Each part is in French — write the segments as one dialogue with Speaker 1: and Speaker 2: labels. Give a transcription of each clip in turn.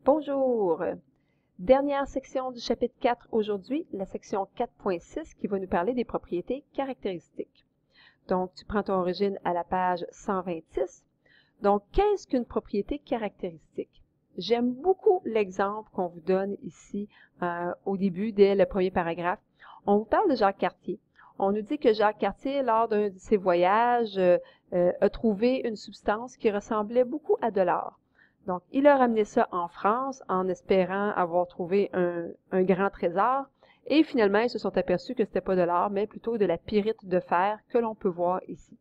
Speaker 1: Bonjour! Dernière section du chapitre 4 aujourd'hui, la section 4.6 qui va nous parler des propriétés caractéristiques. Donc, tu prends ton origine à la page 126. Donc, qu'est-ce qu'une propriété caractéristique? J'aime beaucoup l'exemple qu'on vous donne ici au début, dès le premier paragraphe. On vous parle de Jacques Cartier. On nous dit que Jacques Cartier, lors d'un de ses voyages, a trouvé une substance qui ressemblait beaucoup à de l'or. Donc, il a ramené ça en France en espérant avoir trouvé un grand trésor. Et finalement, ils se sont aperçus que ce n'était pas de l'or, mais plutôt de la pyrite de fer que l'on peut voir ici.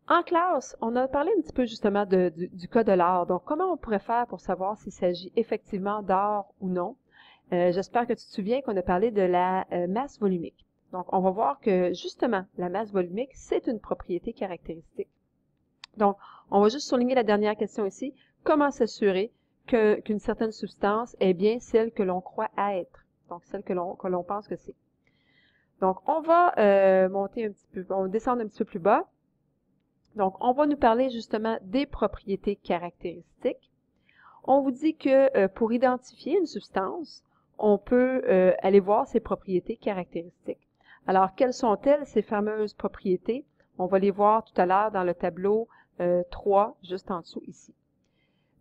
Speaker 1: En classe, on a parlé un petit peu justement du cas de l'or. Donc, comment on pourrait faire pour savoir s'il s'agit effectivement d'or ou non? J'espère que tu te souviens qu'on a parlé de la masse volumique. Donc, on va voir que justement, la masse volumique, c'est une propriété caractéristique. Donc, on va juste souligner la dernière question ici. Comment s'assurer qu'une certaine substance est bien celle que l'on croit être? Donc, celle que l'on pense que c'est. Donc, on va monter un petit peu, on va descendre un petit peu plus bas. Donc, on va nous parler justement des propriétés caractéristiques. On vous dit que pour identifier une substance, on peut aller voir ses propriétés caractéristiques. Alors, quelles sont-elles, ces fameuses propriétés? On va les voir tout à l'heure dans le tableau 3, juste en dessous ici.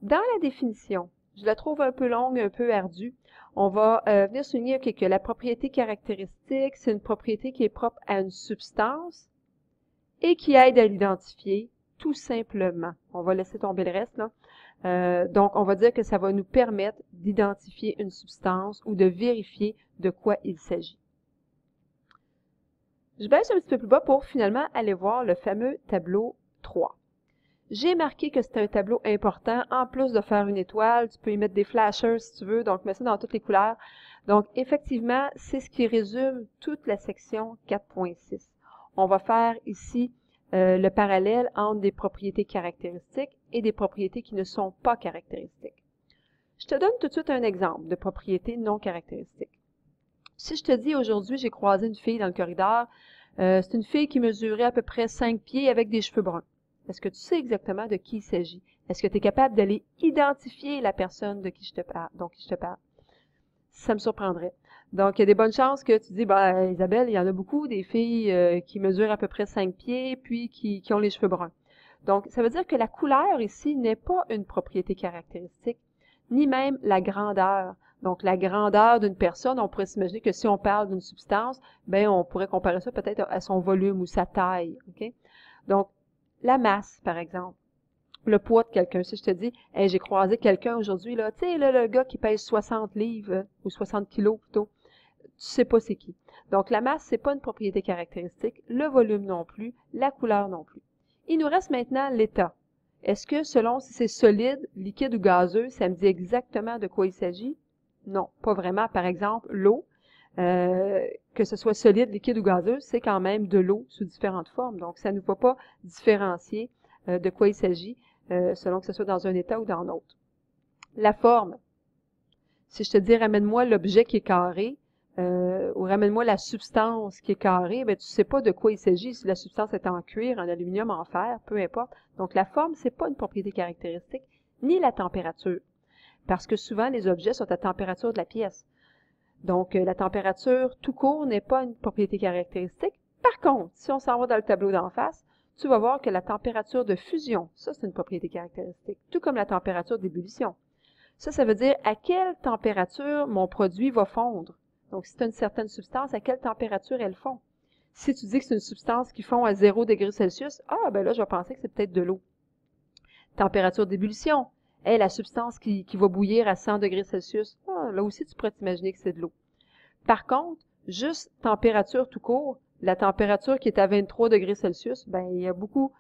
Speaker 1: Dans la définition, je la trouve un peu longue, un peu ardue. On va venir souligner que la propriété caractéristique, c'est une propriété qui est propre à une substance et qui aide à l'identifier tout simplement. On va laisser tomber le reste, là. Donc, on va dire que ça va nous permettre d'identifier une substance ou de vérifier de quoi il s'agit. Je baisse un petit peu plus bas pour finalement aller voir le fameux tableau 3. J'ai marqué que c'était un tableau important. En plus de faire une étoile, tu peux y mettre des flashers si tu veux, donc mets ça dans toutes les couleurs. Donc, effectivement, c'est ce qui résume toute la section 4.6. On va faire ici le parallèle entre des propriétés caractéristiques et des propriétés qui ne sont pas caractéristiques. Je te donne tout de suite un exemple de propriété non caractéristique. Si je te dis aujourd'hui, j'ai croisé une fille dans le corridor, c'est une fille qui mesurait à peu près 5 pieds avec des cheveux bruns. Est-ce que tu sais exactement de qui il s'agit? Est-ce que tu es capable d'aller identifier la personne dont je te parle? Ça me surprendrait. Donc, il y a des bonnes chances que tu dis, ben, Isabelle, il y en a beaucoup, des filles qui mesurent à peu près 5 pieds, puis qui ont les cheveux bruns. Donc, ça veut dire que la couleur ici n'est pas une propriété caractéristique, ni même la grandeur. Donc, la grandeur d'une personne, on pourrait s'imaginer que si on parle d'une substance, ben, on pourrait comparer ça peut-être à son volume ou sa taille. Okay? Donc, la masse, par exemple. Le poids de quelqu'un. Si je te dis, hey, j'ai croisé quelqu'un aujourd'hui, là, tu sais, le gars qui pèse 60 livres, ou 60 kilos plutôt, tu sais pas c'est qui. Donc, la masse, c'est pas une propriété caractéristique, le volume non plus, la couleur non plus. Il nous reste maintenant l'état. Est-ce que, selon si c'est solide, liquide ou gazeux, ça me dit exactement de quoi il s'agit? Non, pas vraiment. Par exemple, l'eau, que ce soit solide, liquide ou gazeux, c'est quand même de l'eau sous différentes formes. Donc, ça ne va pas différencier de quoi il s'agit, selon que ce soit dans un état ou dans l'autre. La forme. Si je te dis, ramène-moi l'objet qui est carré, ou ramène-moi la substance qui est carrée, ben, tu sais pas de quoi il s'agit, si la substance est en cuir, en aluminium, en fer, peu importe. Donc, la forme, c'est pas une propriété caractéristique, ni la température. Parce que souvent, les objets sont à température de la pièce. Donc, la température tout court n'est pas une propriété caractéristique. Par contre, si on s'en va dans le tableau d'en face, tu vas voir que la température de fusion, ça c'est une propriété caractéristique, tout comme la température d'ébullition. Ça veut dire à quelle température mon produit va fondre. Donc, si c'est une certaine substance, à quelle température elle fond. Si tu dis que c'est une substance qui fond à 0 degrés Celsius, ah, ben là, je vais penser que c'est peut-être de l'eau. Température d'ébullition. Hey, la substance qui va bouillir à 100 degrés Celsius, ah, là aussi, tu pourrais t'imaginer que c'est de l'eau. Par contre, juste température tout court, la température qui est à 23 degrés Celsius, ben, il y a beaucoup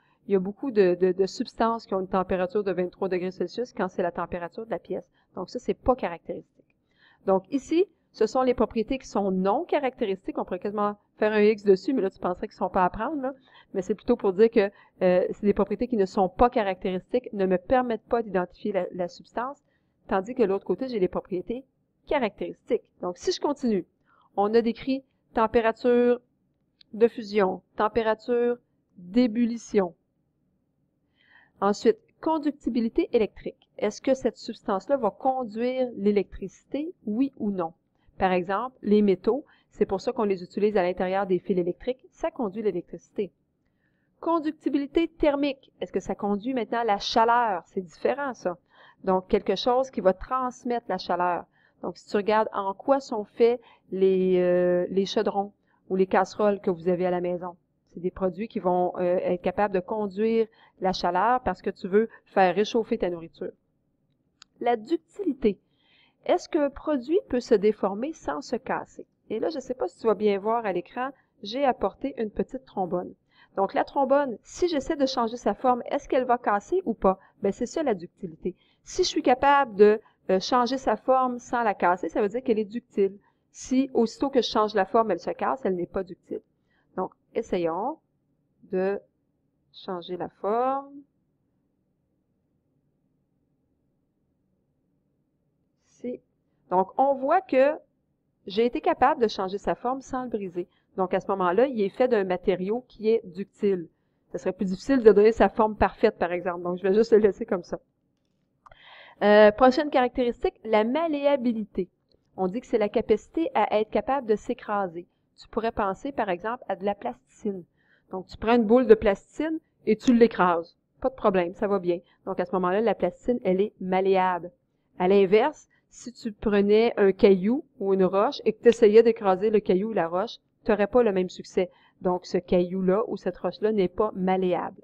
Speaker 1: de substances qui ont une température de 23 degrés Celsius quand c'est la température de la pièce. Donc, ça, c'est pas caractéristique. Donc, ici, ce sont les propriétés qui sont non caractéristiques. On pourrait quasiment faire un X dessus, mais là, tu penserais qu'ils ne sont pas à prendre, là. Mais c'est plutôt pour dire que c'est des propriétés qui ne sont pas caractéristiques, ne me permettent pas d'identifier la substance, tandis que de l'autre côté, j'ai les propriétés caractéristiques. Donc, si je continue, on a décrit température de fusion, température d'ébullition. Ensuite, Conductibilité électrique. Est-ce que cette substance-là va conduire l'électricité, oui ou non? Par exemple, les métaux, c'est pour ça qu'on les utilise à l'intérieur des fils électriques, ça conduit l'électricité. Conductibilité thermique. Est-ce que ça conduit maintenant la chaleur? C'est différent, ça. Donc, quelque chose qui va transmettre la chaleur. Donc, si tu regardes en quoi sont faits les chaudrons ou les casseroles que vous avez à la maison. C'est des produits qui vont être capables de conduire la chaleur parce que tu veux faire réchauffer ta nourriture. La ductilité. Est-ce qu'un produit peut se déformer sans se casser? Et là, je ne sais pas si tu vas bien voir à l'écran, j'ai apporté une petite trombone. Donc, la trombone, si j'essaie de changer sa forme, est-ce qu'elle va casser ou pas? Bien, c'est ça la ductilité. Si je suis capable de changer sa forme sans la casser, ça veut dire qu'elle est ductile. Si, aussitôt que je change la forme, elle se casse, elle n'est pas ductile. Donc, essayons de changer la forme. Ici. Donc, on voit que j'ai été capable de changer sa forme sans le briser. Donc, à ce moment-là, il est fait d'un matériau qui est ductile. Ce serait plus difficile de donner sa forme parfaite, par exemple. Donc, je vais juste le laisser comme ça. Prochaine caractéristique, la malléabilité. On dit que c'est la capacité à être capable de s'écraser. Tu pourrais penser, par exemple, à de la plasticine. Donc, tu prends une boule de plasticine et tu l'écrases. Pas de problème, ça va bien. Donc, à ce moment-là, la plasticine, elle est malléable. À l'inverse, si tu prenais un caillou ou une roche et que tu essayais d'écraser le caillou ou la roche, tu n'aurais pas le même succès. Donc, ce caillou-là ou cette roche-là n'est pas malléable.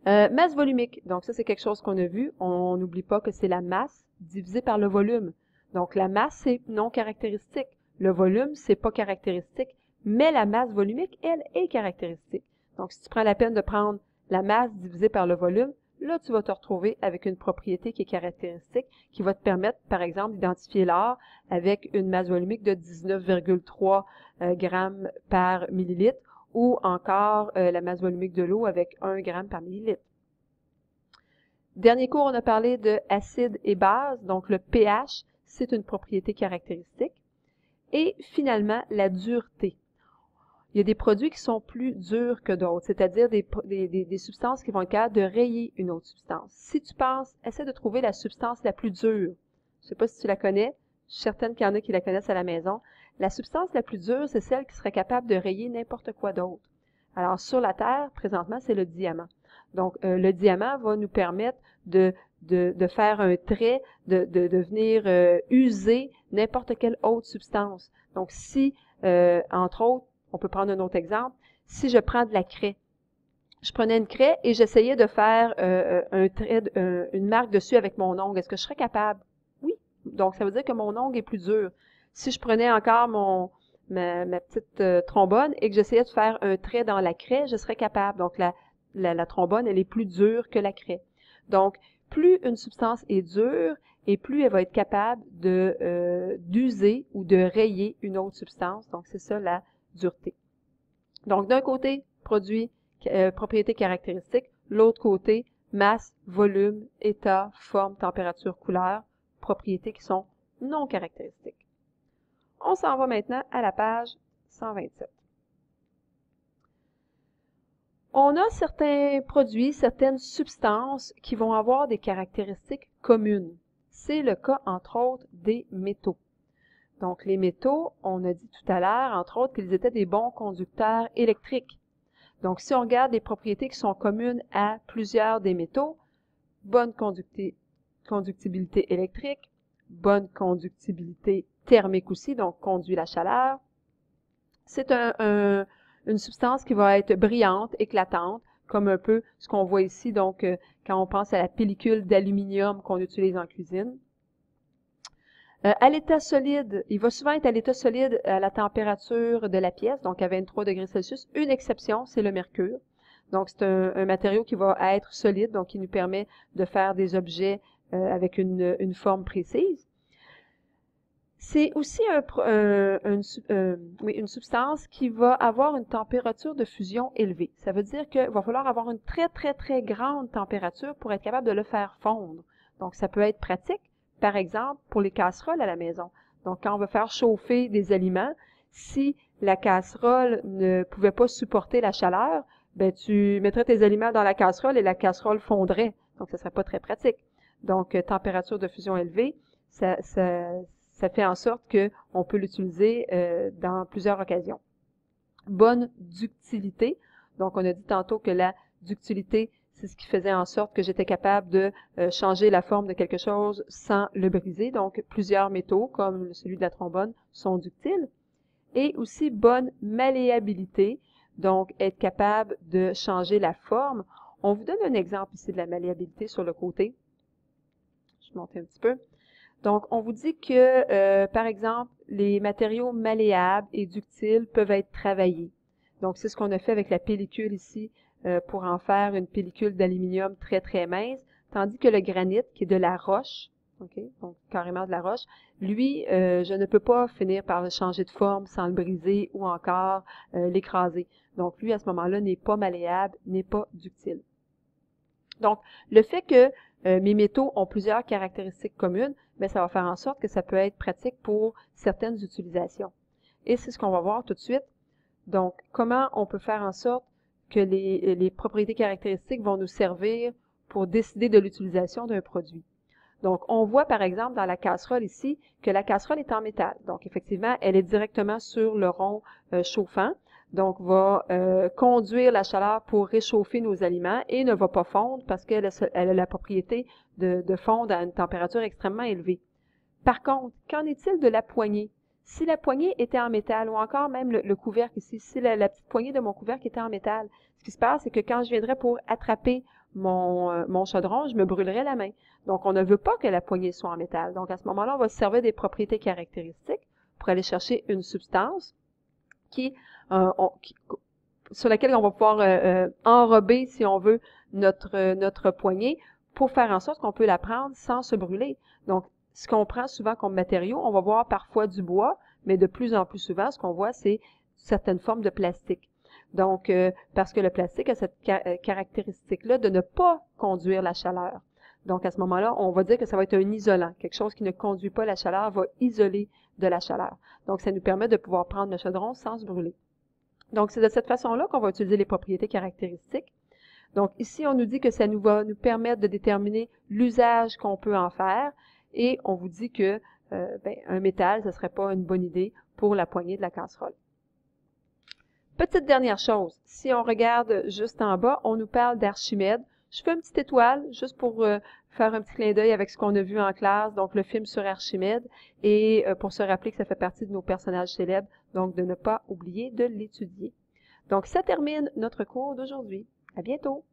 Speaker 1: Masse volumique. Donc, ça, c'est quelque chose qu'on a vu. On n'oublie pas que c'est la masse divisée par le volume. Donc, la masse, c'est non caractéristique. Le volume, c'est pas caractéristique. Mais la masse volumique, elle, est caractéristique. Donc, si tu prends la peine de prendre la masse divisée par le volume, là, tu vas te retrouver avec une propriété qui est caractéristique, qui va te permettre, par exemple, d'identifier l'or avec une masse volumique de 19,3 grammes par millilitre, ou encore la masse volumique de l'eau avec 1 gramme par millilitre. Dernier cours, on a parlé de acide et base, donc le pH, c'est une propriété caractéristique. Et finalement, la dureté. Il y a des produits qui sont plus durs que d'autres, c'est-à-dire des substances qui vont être capables de rayer une autre substance. Si tu penses, essaie de trouver la substance la plus dure. Je ne sais pas si tu la connais, je suis certaine qu'il y en a qui la connaissent à la maison. La substance la plus dure, c'est celle qui serait capable de rayer n'importe quoi d'autre. Alors, sur la Terre, présentement, c'est le diamant. Donc, le diamant va nous permettre de faire un trait, de venir user n'importe quelle autre substance. Donc, si, entre autres, on peut prendre un autre exemple, si je prends de la craie, je prenais une craie et j'essayais de faire un trait, une marque dessus avec mon ongle, est-ce que je serais capable? Oui. Donc, ça veut dire que mon ongle est plus dur. Si je prenais encore ma petite trombone et que j'essayais de faire un trait dans la craie, je serais capable. Donc, la trombone, elle est plus dure que la craie. Donc, plus une substance est dure et plus elle va être capable d'user ou de rayer une autre substance. Donc, c'est ça la dureté. Donc, d'un côté, produit, propriété caractéristique, l'autre côté, masse, volume, état, forme, température, couleur, propriétés qui sont non caractéristiques. On s'en va maintenant à la page 127. On a certains produits, certaines substances qui vont avoir des caractéristiques communes. C'est le cas, entre autres, des métaux. Donc, les métaux, on a dit tout à l'heure, entre autres, qu'ils étaient des bons conducteurs électriques. Donc, si on regarde les propriétés qui sont communes à plusieurs des métaux, bonne conductibilité électrique, bonne conductibilité thermique aussi, donc conduit la chaleur. C'est une substance qui va être brillante, éclatante, comme un peu ce qu'on voit ici, donc quand on pense à la pellicule d'aluminium qu'on utilise en cuisine. À l'état solide, il va souvent être à l'état solide à la température de la pièce, donc à 23 degrés Celsius. Une exception, c'est le mercure. Donc, c'est un matériau qui va être solide, donc qui nous permet de faire des objets avec une forme précise. C'est aussi une substance qui va avoir une température de fusion élevée. Ça veut dire qu'il va falloir avoir une très, très, très grande température pour être capable de le faire fondre. Donc, ça peut être pratique, par exemple, pour les casseroles à la maison. Donc, quand on veut faire chauffer des aliments, si la casserole ne pouvait pas supporter la chaleur, ben tu mettrais tes aliments dans la casserole et la casserole fondrait. Donc, ce serait pas très pratique. Donc, température de fusion élevée, ça fait en sorte qu'on peut l'utiliser dans plusieurs occasions. Bonne ductilité. Donc, on a dit tantôt que la ductilité, c'est ce qui faisait en sorte que j'étais capable de changer la forme de quelque chose sans le briser. Donc, plusieurs métaux, comme celui de la trombone, sont ductiles. Et aussi bonne malléabilité, donc être capable de changer la forme. On vous donne un exemple ici de la malléabilité sur le côté. Je vais monter un petit peu. Donc, on vous dit que, par exemple, les matériaux malléables et ductiles peuvent être travaillés. Donc, c'est ce qu'on a fait avec la pellicule ici pour en faire une pellicule d'aluminium très, très mince, tandis que le granit, qui est de la roche, okay, donc carrément de la roche, lui, je ne peux pas finir par le changer de forme sans le briser ou encore l'écraser. Donc, lui, à ce moment-là, n'est pas malléable, n'est pas ductile. Donc, le fait que mes métaux ont plusieurs caractéristiques communes, bien, ça va faire en sorte que ça peut être pratique pour certaines utilisations. Et c'est ce qu'on va voir tout de suite. Donc, comment on peut faire en sorte que les propriétés caractéristiques vont nous servir pour décider de l'utilisation d'un produit. Donc, on voit par exemple dans la casserole ici que la casserole est en métal. Donc, effectivement, elle est directement sur le rond chauffant. Donc, va conduire la chaleur pour réchauffer nos aliments et ne va pas fondre parce qu'elle a la propriété de fondre à une température extrêmement élevée. Par contre, qu'en est-il de la poignée? Si la poignée était en métal ou encore même le couvercle ici, si la petite poignée de mon couvercle était en métal, ce qui se passe, c'est que quand je viendrais pour attraper mon chaudron, je me brûlerais la main. Donc, on ne veut pas que la poignée soit en métal. Donc, à ce moment-là, on va se servir des propriétés caractéristiques pour aller chercher une substance sur laquelle on va pouvoir enrober, si on veut, notre poignée pour faire en sorte qu'on peut la prendre sans se brûler. Donc, ce qu'on prend souvent comme matériau, on va voir parfois du bois, mais de plus en plus souvent, ce qu'on voit, c'est certaines formes de plastique. Donc, parce que le plastique a cette caractéristique-là de ne pas conduire la chaleur. Donc, à ce moment-là, on va dire que ça va être un isolant. Quelque chose qui ne conduit pas la chaleur va isoler de la chaleur. Donc, ça nous permet de pouvoir prendre le chaudron sans se brûler. Donc, c'est de cette façon-là qu'on va utiliser les propriétés caractéristiques. Donc, ici, on nous dit que ça va nous permettre de déterminer l'usage qu'on peut en faire. Et on vous dit que un métal, ce ne serait pas une bonne idée pour la poignée de la casserole. Petite dernière chose, si on regarde juste en bas, on nous parle d'Archimède. Je fais une petite étoile juste pour faire un petit clin d'œil avec ce qu'on a vu en classe, donc le film sur Archimède, et pour se rappeler que ça fait partie de nos personnages célèbres, donc de ne pas oublier de l'étudier. Donc, ça termine notre cours d'aujourd'hui. À bientôt!